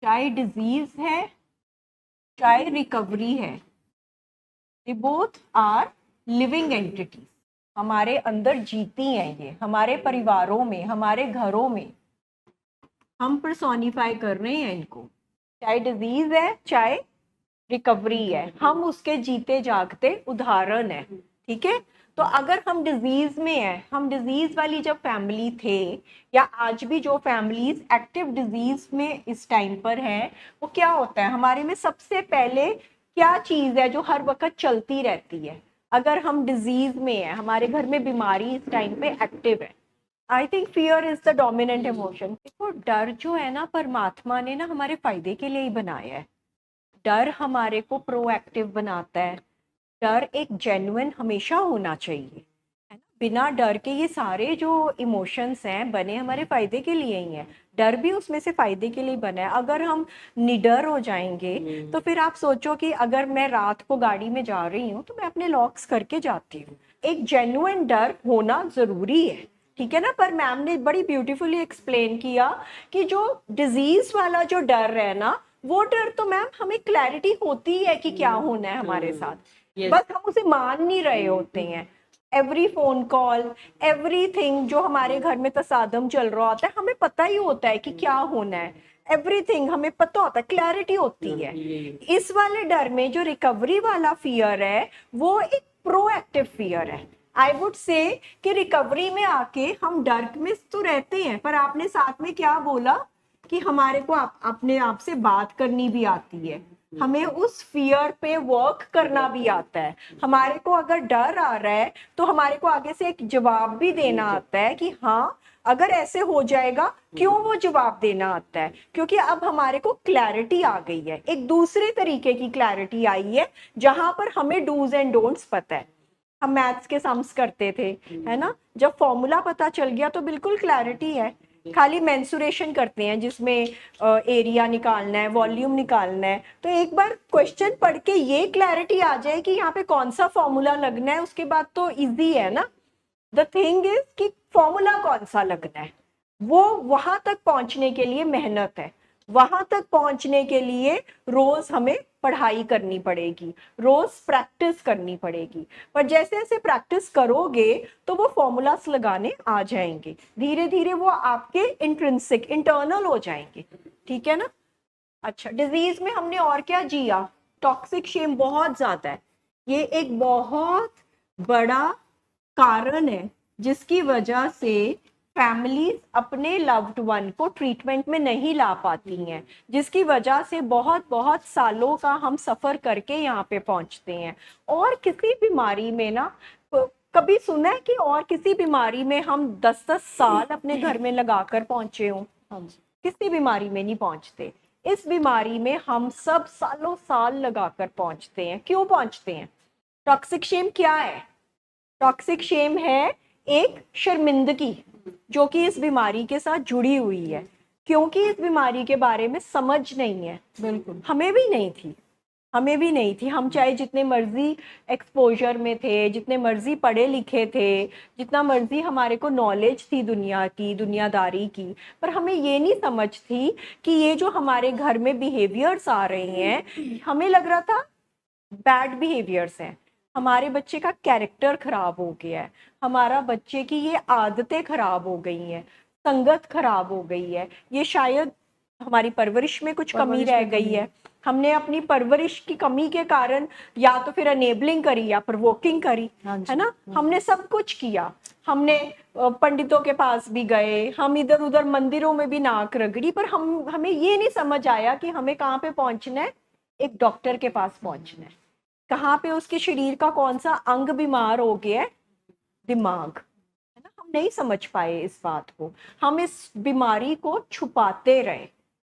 चाहे डिजीज है चाहे रिकवरी है, they both are living entities. हमारे अंदर जीती हैं ये, हमारे परिवारों में, हमारे घरों में हम पर्सोनिफाई कर रहे हैं इनको। चाहे डिजीज है चाहे रिकवरी है, हम उसके जीते जागते उदाहरण है। ठीक है, तो अगर हम डिजीज में हैं, हम डिजीज वाली जब फैमिली थे या आज भी जो फैमिलीज एक्टिव डिजीज में इस टाइम पर है, वो क्या होता है, हमारे में सबसे पहले क्या चीज है जो हर वक्त चलती रहती है? अगर हम डिजीज में है, हमारे घर में बीमारी इस टाइम पे एक्टिव है, I think fear is the dominant emotion. देखो, डर जो है ना, परमात्मा ने ना हमारे फायदे के लिए ही बनाया है। डर हमारे को प्रोएक्टिव बनाता है। डर एक जेन्युइन हमेशा होना चाहिए, है ना। बिना डर के ये सारे जो इमोशंस हैं बने हमारे फायदे के लिए ही हैं। डर भी उसमें से फायदे के लिए बना है। अगर हम निडर हो जाएंगे तो फिर आप सोचो कि अगर मैं रात को गाड़ी में जा रही हूँ तो मैं अपने लॉक्स करके जाती हूँ। एक जेन्युइन डर होना जरूरी है, ठीक है ना। पर मैम ने बड़ी ब्यूटीफुली एक्सप्लेन किया कि जो डिजीज वाला जो डर है ना, वो डर तो मैम हमें क्लैरिटी होती है कि क्या होना है हमारे साथ, बस हम उसे मान नहीं रहे होते हैं। एवरी फोन कॉल, एवरीथिंग जो हमारे घर में तसादम चल रहा होता है, हमें पता ही होता है कि क्या होना है। एवरीथिंग हमें पता होता है, क्लैरिटी होती है। इस वाले डर में जो रिकवरी वाला फियर है, वो एक प्रोएक्टिव फियर है। आई वुड से कि रिकवरी में आके हम डर में तो रहते हैं, पर आपने साथ में क्या बोला कि हमारे को अपने आप से बात करनी भी आती है, हमें उस फियर पे वर्क करना भी आता है। हमारे को अगर डर आ रहा है तो हमारे को आगे से एक जवाब भी देना आता है कि हाँ, अगर ऐसे हो जाएगा, क्यों वो जवाब देना आता है, क्योंकि अब हमारे को क्लैरिटी आ गई है, एक दूसरे तरीके की क्लैरिटी आई है जहां पर हमें डूज एंड डोंट्स पता है। हम मैथ्स के सम्स करते थे, है ना, जब फॉर्मूला पता चल गया तो बिल्कुल क्लैरिटी है। खाली मेंसुरेशन करते हैं जिसमें एरिया निकालना है, वॉल्यूम निकालना है, तो एक बार क्वेश्चन पढ़ के ये क्लैरिटी आ जाए कि यहाँ पे कौन सा फॉर्मूला लगना है, उसके बाद तो इजी है ना। द थिंग इज कि फॉर्मूला कौन सा लगना है, वो वहां तक पहुंचने के लिए मेहनत है। वहां तक पहुंचने के लिए रोज हमें पढ़ाई करनी पड़ेगी, रोज प्रैक्टिस करनी पड़ेगी। पर जैसे जैसे प्रैक्टिस करोगे तो वो फॉर्मूलास लगाने आ जाएंगे, धीरे धीरे वो आपके इंट्रिंसिक इंटरनल हो जाएंगे। ठीक है ना। अच्छा, डिजीज में हमने और क्या जिया? टॉक्सिक शेम बहुत ज्यादा है। ये एक बहुत बड़ा कारण है जिसकी वजह से फैमिलीज अपने लव्ड वन को ट्रीटमेंट में नहीं ला पाती हैं, जिसकी वजह से बहुत बहुत सालों का हम सफर करके यहाँ पे पहुंचते हैं। और किसी बीमारी में ना, कभी सुना है कि और किसी बीमारी में हम 10-10 साल अपने घर में लगाकर पहुंचे हों? किसी बीमारी में नहीं पहुंचते। इस बीमारी में हम सब सालों साल लगाकर पहुंचते हैं। क्यों पहुंचते हैं? टॉक्सिक शेम क्या है? टॉक्सिक शेम है एक शर्मिंदगी जो कि इस बीमारी के साथ जुड़ी हुई है, क्योंकि इस बीमारी के बारे में समझ नहीं है। बिल्कुल, हमें भी नहीं थी, हमें भी नहीं थी। हम चाहे जितने मर्जी एक्सपोजर में थे, जितने मर्जी पढ़े लिखे थे, जितना मर्जी हमारे को नॉलेज थी दुनिया की, दुनियादारी की, पर हमें ये नहीं समझ थी कि ये जो हमारे घर में बिहेवियर्स आ रहे हैं, हमें लग रहा था बैड बिहेवियर्स हैं, हमारे बच्चे का कैरेक्टर खराब हो गया है, हमारा बच्चे की ये आदतें खराब हो गई हैं, संगत खराब हो गई है, ये शायद हमारी परवरिश में कुछ कमी रह गई है। हमने अपनी परवरिश की कमी के कारण या तो फिर अनेबलिंग करी या प्रोवोकिंग करी, है ना। हमने सब कुछ किया, हमने पंडितों के पास भी गए, हम इधर उधर मंदिरों में भी नाक रगड़ी, पर हमें ये नहीं समझ आया कि हमें कहाँ पे पहुंचना है। एक डॉक्टर के पास पहुंचना है। कहाँ पे उसके शरीर का कौन सा अंग बीमार हो गया है? दिमाग, है ना। हम नहीं समझ पाए इस बात को, हम इस बीमारी को छुपाते रहे।